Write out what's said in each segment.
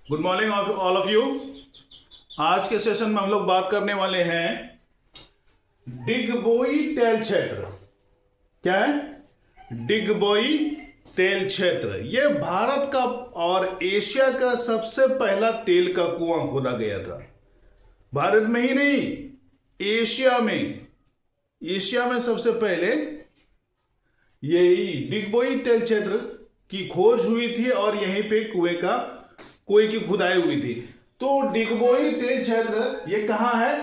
Good morning all of you. आज के session में हम लोग बात करने वाले हैं डिगबोई तेल क्षेत्र। क्या है डिगबोई तेल क्षेत्र? यह भारत का और एशिया का सबसे पहला तेल का कुआं खोदा गया था। भारत में ही नहीं, एशिया में सबसे पहले यही डिगबोई तेल क्षेत्र की खोज हुई थी और यहीं पे कुएं की खुदाई हुई थी। तो डिगबोई तेल क्षेत्र ये कहां है,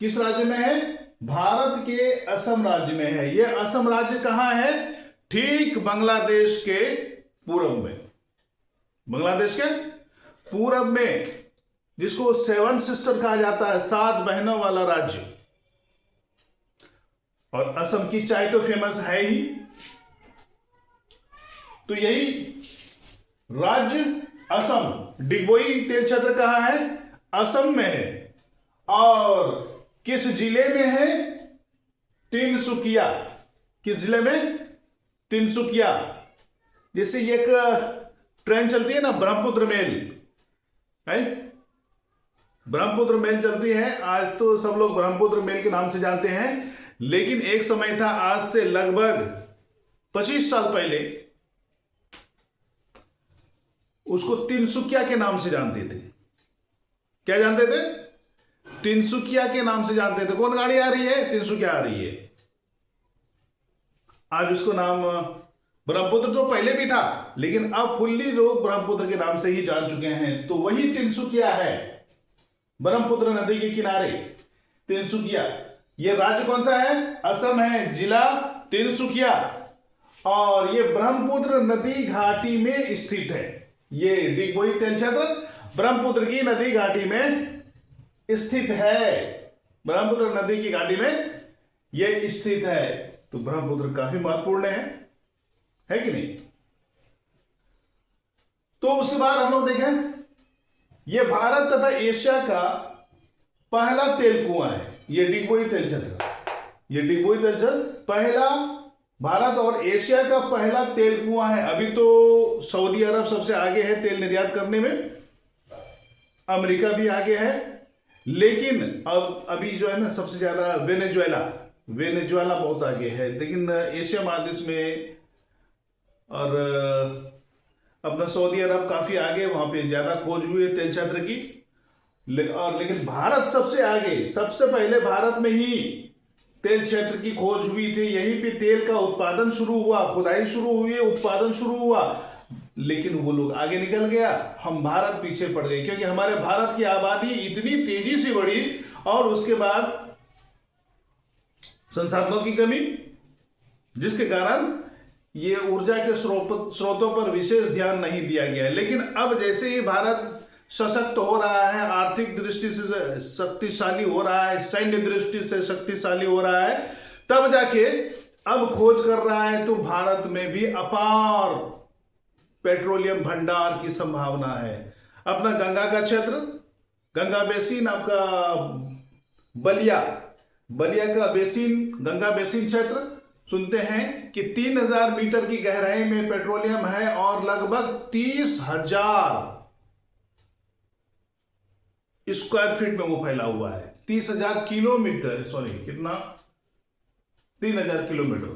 किस राज्य में है? भारत के असम राज्य में है। यह असम राज्य कहां है? ठीक बांग्लादेश के पूरब में। बांग्लादेश के पूरब में, जिसको सेवन सिस्टर कहा जाता है, 7 बहनों वाला राज्य। और असम की चाय तो फेमस है ही। तो यही राज्य असम, डिगबोई तेल क्षेत्र कहां है? असम में है। और किस जिले में है? तिनसुकिया। किस जिले में? तिनसुकिया। जैसे एक ट्रेन चलती है ना, ब्रह्मपुत्र मेल है, ब्रह्मपुत्र मेल चलती है। आज तो सब लोग ब्रह्मपुत्र मेल के नाम से जानते हैं, लेकिन एक समय था, आज से लगभग 25 साल पहले, उसको तिनसुकिया के नाम से जानते थे। क्या जानते थे? तिनसुकिया के नाम से जानते थे। कौन गाड़ी आ रही है? तिनसुकिया आ रही है। आज उसको नाम ब्रह्मपुत्र तो पहले भी था, लेकिन अब फुल्ली लोग ब्रह्मपुत्र के नाम से ही जान चुके हैं। तो वही तिनसुकिया है, ब्रह्मपुत्र नदी के किनारे तिनसुकिया। यह राज्य कौन सा है? असम है, जिला तिनसुकिया। और यह ब्रह्मपुत्र नदी घाटी में स्थित है। ये डिगबोई तेल क्षेत्र ब्रह्मपुत्र की नदी घाटी में स्थित है। ब्रह्मपुत्र नदी की घाटी में यह स्थित है। तो ब्रह्मपुत्र काफी महत्वपूर्ण है कि नहीं? तो उसके बाद हम लोग देखें, यह भारत तथा एशिया का पहला तेल कुआं है। यह डिगबोई तेल क्षेत्र, यह डिगबोई तेल क्षेत्र पहला भारत और एशिया का पहला तेल कुआं है। अभी तो सऊदी अरब सबसे आगे है तेल निर्यात करने में, अमेरिका भी आगे है, लेकिन अब अभी जो है ना, सबसे ज्यादा वेनेजुएला बहुत आगे है। लेकिन एशिया महादेश में और अपना सऊदी अरब काफी आगे, वहां पे ज्यादा खोज हुई है तेल क्षेत्र की। लेकिन भारत सबसे आगे, सबसे पहले भारत में ही तेल क्षेत्र की खोज हुई थी। यहीं पे तेल का उत्पादन शुरू हुआ, खुदाई शुरू हुई, उत्पादन शुरू हुआ। लेकिन वो लोग आगे निकल गया, हम भारत पीछे पड़ गए, क्योंकि हमारे भारत की आबादी इतनी तेजी से बढ़ी और उसके बाद संसाधनों की कमी, जिसके कारण ये ऊर्जा के स्रोतों पर विशेष ध्यान नहीं दिया गया। लेकिन अब जैसे ही भारत सशक्त हो रहा है, आर्थिक दृष्टि से शक्तिशाली हो रहा है, सैन्य दृष्टि से शक्तिशाली हो रहा है, तब जाके अब खोज कर रहा है। तो भारत में भी अपार पेट्रोलियम भंडार की संभावना है। अपना गंगा का क्षेत्र, गंगा बेसिन, आपका बलिया का बेसिन, गंगा बेसिन क्षेत्र, सुनते हैं कि 3000 मीटर की गहराई में पेट्रोलियम है और लगभग 30,000 स्क्वायर फीट में वो फैला हुआ है। 30,000 किलोमीटर, सॉरी कितना, 3,000 किलोमीटर,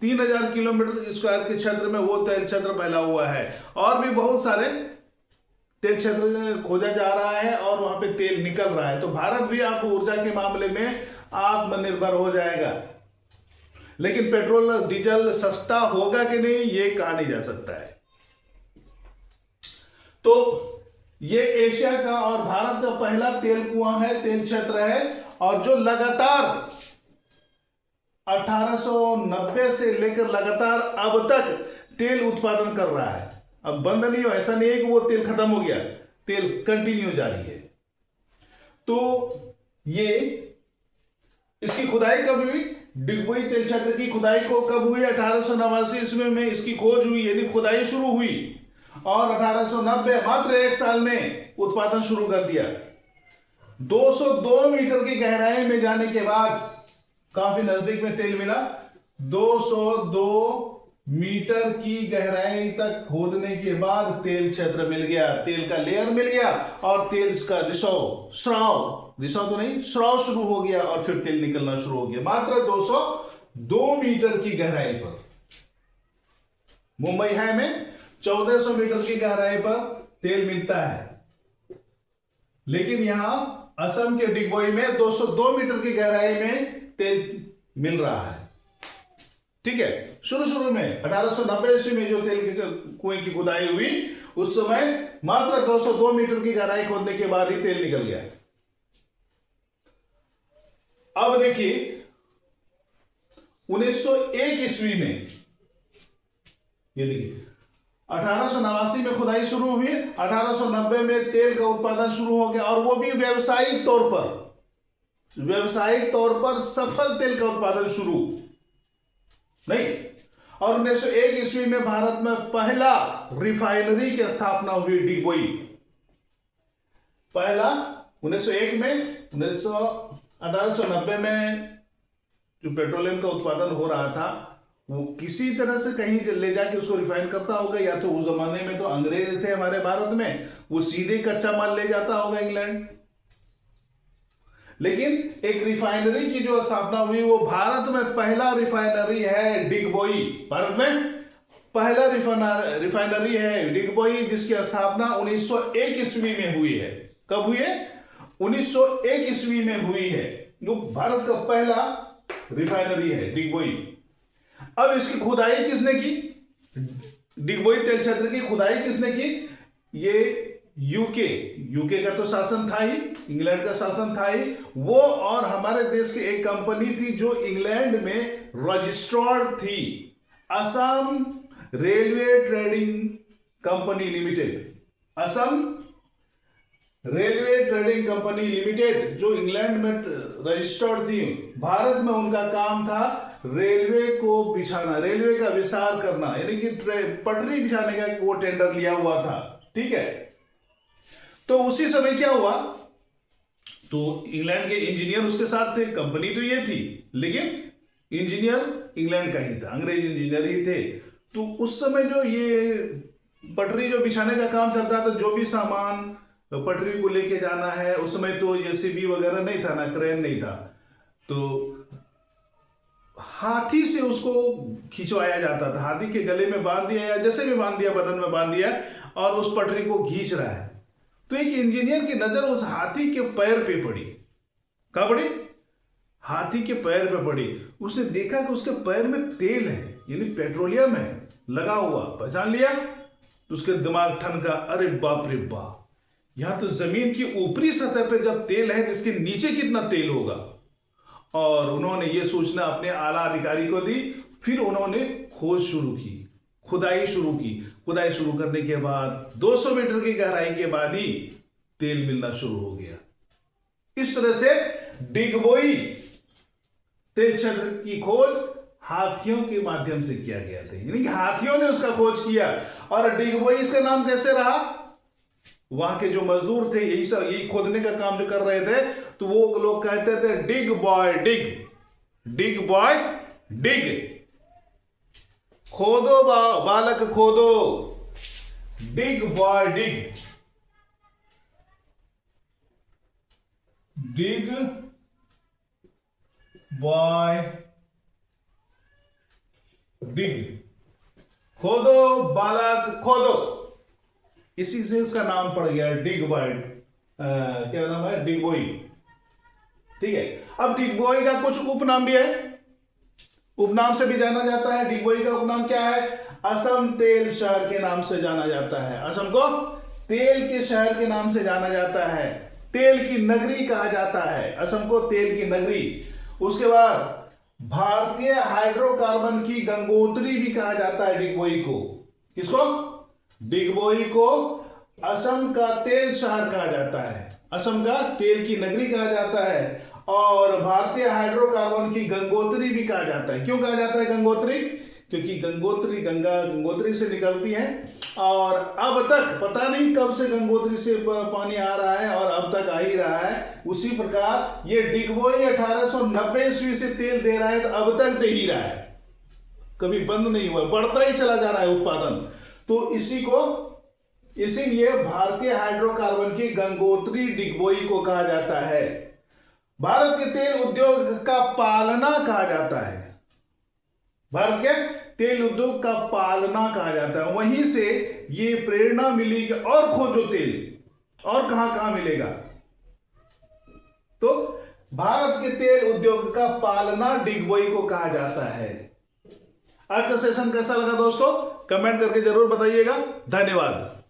3,000 किलोमीटर स्क्वायर के क्षेत्र में वो तेल क्षेत्र फैला हुआ है। और भी बहुत सारे तेल क्षेत्र खोजा जा रहा है और वहां पे तेल निकल रहा है। तो भारत भी आप ऊर्जा के मामले में आत्मनिर्भर हो जाएगा। लेकिन पेट्रोल डीजल सस्ता होगा कि नहीं, ये कहा नहीं जा सकता है। तो ये एशिया का और भारत का पहला तेल कुआं है, तेल क्षेत्र है, और जो लगातार 1890 से लेकर लगातार अब तक तेल उत्पादन कर रहा है। अब बंद नहीं हो, ऐसा नहीं है कि वो तेल खत्म हो गया, तेल कंटिन्यू जारी है। तो ये इसकी खुदाई कब हुई? डिगबोई तेल क्षेत्र की खुदाई को कब हुई? 1889 ईस्वी में इसकी खोज हुई, यानी खुदाई शुरू हुई, और 1890 मात्र 1 साल में उत्पादन शुरू कर दिया। 202 मीटर की गहराई में जाने के बाद काफी नजदीक में तेल मिला। 202 मीटर की गहराई तक खोदने के बाद तेल क्षेत्र मिल गया, तेल का लेयर मिल गया और तेल का रिसाव तो नहीं, स्राव शुरू हो गया और फिर तेल निकलना शुरू हो गया। मात्र 202 मीटर की गहराई पर, मुंबई है में 1400 मीटर की गहराई पर तेल मिलता है, लेकिन यहां असम के डिगबोई में 202 मीटर की गहराई में तेल मिल रहा है। ठीक है, शुरू में 1890 ईस्वी में जो तेल के कुएं की खुदाई हुई, उस समय मात्र 202 मीटर की गहराई खोदने के बाद ही तेल निकल गया। अब देखिए 1901 ईस्वी में, ये देखिए 1889 में खुदाई शुरू हुई, 1890 में तेल का उत्पादन शुरू हो गया, और वो भी व्यावसायिक तौर पर सफल तेल का उत्पादन शुरू नहीं। और 1901 ईस्वी में भारत में पहला रिफाइनरी की स्थापना हुई, डिगबोई। पहला 1901 में, 1890 में जो पेट्रोलियम का उत्पादन हो रहा था, वो किसी तरह से कहीं ले जाके उसको रिफाइन करता होगा, या तो उस जमाने में तो अंग्रेज थे हमारे भारत में, वो सीधे कच्चा माल ले जाता होगा इंग्लैंड। लेकिन एक रिफाइनरी की जो स्थापना हुई, वो भारत में पहला रिफाइनरी है डिगबोई। भारत में पहला रिफाइनरी है डिगबोई, जिसकी स्थापना 1901 ईस्वी में हुई है। कब हुई है? 1901 ईस्वी में हुई है, जो भारत का पहला रिफाइनरी है डिगबोई। अब इसकी खुदाई किसने की? डिगबोई तेल क्षेत्र की खुदाई किसने की? ये यूके का तो शासन था ही, इंग्लैंड का शासन था ही, वो और हमारे देश की एक कंपनी थी जो इंग्लैंड में रजिस्टर्ड थी, Assam railway trading company limited. Assam railway trading company limited जो इंग्लैंड में रजिस्टर्ड थी। भारत में उनका काम था रेलवे को बिछाना, रेलवे का विस्तार करना, यानी कि पटरी बिछाने का वो टेंडर लिया हुआ था। ठीक है, तो उसी समय क्या हुआ, तो इंग्लैंड के इंजीनियर उसके साथ थे, कंपनी तो ये थी, लेकिन इंजीनियर इंग्लैंड का ही था, अंग्रेज इंजीनियर ही थे। तो उस समय जो ये पटरी जो बिछाने का काम चलता था, जो भी सामान पटरी को लेके जाना है, उस समय तो जेसीबी वगैरह नहीं था ना, क्रेन नहीं था, तो हाथी से उसको खिंचवाया जाता था। हाथी के गले में बांध दिया या जैसे भी बांध दिया, बदन में बांध दिया, और उस पटरी को खींच रहा है। तो एक इंजीनियर की नजर उस हाथी के पैर पे पड़ी। कहाँ पड़ी? हाथी के पैर पे पड़ी। उसने देखा कि उसके पैर में तेल है, यानी पेट्रोलियम है लगा हुआ। पहचान लिया तो उसके दिमाग ठनका, अरे बाप रे बाप, यहां तो जमीन की ऊपरी सतह पे जब तेल है, इसके नीचे कितना तेल होगा। और उन्होंने ये सूचना अपने आला अधिकारी को दी। फिर उन्होंने खोज शुरू की, खुदाई शुरू की। खुदाई शुरू करने के बाद 200 मीटर की गहराई के बाद ही तेल मिलना शुरू हो गया। इस तरह से डिगबोई तेल क्षेत्र की खोज हाथियों के माध्यम से किया गया था, यानी कि हाथियों ने उसका खोज किया। और डिगबोई इसका नाम कैसे रहा? वहां के जो मजदूर थे, यही खोदने का काम जो कर रहे थे, तो वो लोग कहते थे डिग बॉय डिग, डिग बॉय डिग, खोदो बालक खोदो, डिग बॉय डिग, डिग बॉय डिग, खोदो बालक खोदो। इसी से उसका नाम पड़ गया डिग बॉय, क्या नाम है? डिगबोई। ठीक है, अब डिगबोई का कुछ उपनाम भी है, उपनाम से भी जाना जाता है। डिगबोई का उपनाम क्या है? असम तेल शहर के नाम से जाना जाता है। असम को तेल के शहर के नाम से जाना जाता है, तेल की नगरी कहा जाता है असम को, तेल की नगरी। उसके बाद भारतीय हाइड्रोकार्बन की गंगोत्री भी कहा जाता है डिगबोई को। किसको? डिगबोई को असम का तेल शहर कहा जाता है, असम का तेल की नगरी कहा जाता है, और भारतीय हाइड्रोकार्बन की गंगोत्री भी कहा जाता है। क्यों कहा जाता है गंगोत्री? क्योंकि गंगोत्री से निकलती है, और अब तक पता नहीं कब से गंगोत्री से पानी आ रहा है, और अब तक आ ही रहा है। उसी प्रकार ये डिगबोई 1890 ईस्वी से तेल दे रहा है, तो अब तक दे ही रहा है। कभी बंद नहीं हुआ, बढ़ता ही चला जा रहा है उत्पादन। तो इसीलिए भारतीय हाइड्रोकार्बन की गंगोत्री डिगबोई को कहा जाता है। भारत के तेल उद्योग का पालना कहा जाता है, भारत के तेल उद्योग का पालना कहा जाता है। वहीं से ये प्रेरणा मिली कि और खोजो तेल, और कहां कहां मिलेगा। तो भारत के तेल उद्योग का पालना डिगबोई को कहा जाता है। आज का सेशन कैसा लगा दोस्तों, कमेंट करके जरूर बताइएगा। धन्यवाद।